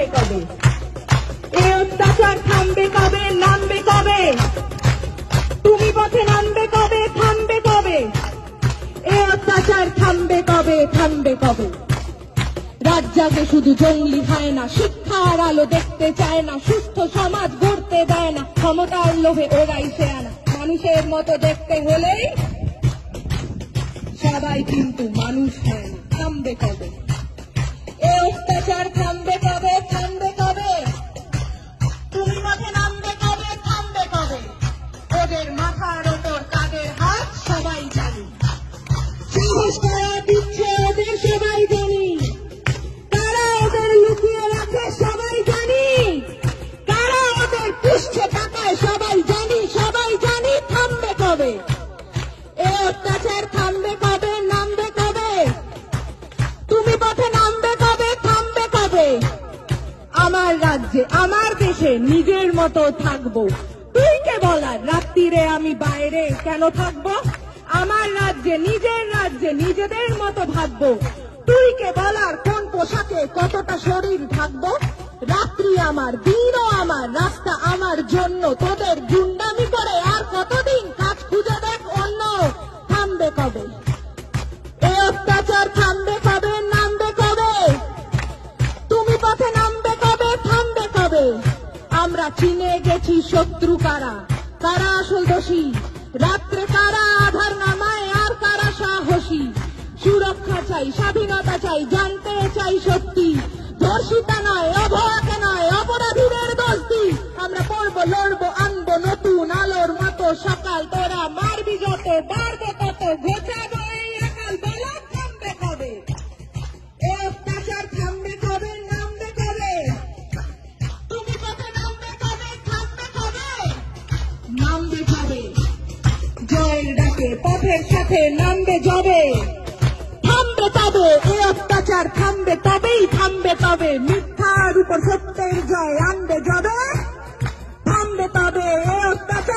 থামবে কবে? এ অত্যাচার থামবে কবে? নামবে কবে? তুমি পথে নামবে কবে? থামবে কবে? এ অত্যাচার থামবে কবে? থামবে কবে? রাত জাগে শুধু জঙ্গলি হয় না, শিক্ষার আলো দেখতে চায় না, সুস্থ সমাজ গড়তে দেয় না, ক্ষমতার লোভে ওরাই সে আনা। মানুষের মতো দেখতে হলেই সবাই কিন্তু মানুষ হয় না। থামবে কবে? এ অত্যাচার থামবে কবে? থামবে কবে? তুমি পথে নামবে কবে? থামবে কবে? ওদের মাথার ওপর কাদের হাত সবাই জানি, সাহস করা দিচ্ছে ওদের সবাই জানি, কারা ওদের লুকিয়ে রাখে সবাই জানি, কারা ওদের পুষছে টাকায় সবাই জানি, সবাই জানি। থামবে কবে? এ অত্যাচার থামবে কবে? নামবে কবে? তুমি পথে নামবে কবে? থামবে কবে? আমার রাজ্যে আমার দেশে নিজের মতো থাকবো, তুই কে বলার রাত্রিরে আমি বাইরে কেন থাকবো? আমার রাজ্যে নিজের রাজ্যে নিজেদের মতো ভাববো, তুই কে বলার কোন পোশাকে কতটা শরীর ঢাকবো? রাত্রি আমার, দিনও আমার, রাস্তা আমার জন্য, তোদের গুন্ডামি করে আর কতদিন কাজ খুঁজে দেখ অন্য। থামবে কবে? এ অত্যাচার থামবে কবে? নামবে কবে? তুমি পথে নামবে কবে? থামবে কবে? আমরা চিনে গেছি শত্রু কারা, কারা আসল দোষী, রাত্রে কারা আধার নামায় আর কারা সাহসী। সুরক্ষা চাই, স্বাধীনতা চাই, জানতে চাই সত্যি, ধর্ষিতা নয়, অভয়াকে নয়, অপরাধীদের দোষী। আমরা পড়বো, লড়বো, আনবো নতুন আলোর মতো সকাল, তোরা মারবি যত, বাড়বো কত, ঘোচাবো এই আকাল। বলো থামবে কবে? এ অত্যাচার থামবে কবে? নামবে কবে? তুমি পথে নামবে কবে? থামবে কবে? নামবে কবে? জয়ের ডাকে পথের সাথে নামবে যবে, থামবে তবে। এ অত্যাচার থামবে তবেই, থামবে তবে। মিথ্যার উপর সত্যের জয় আনবে যবে, থামবে তবে। এ অত্যাচার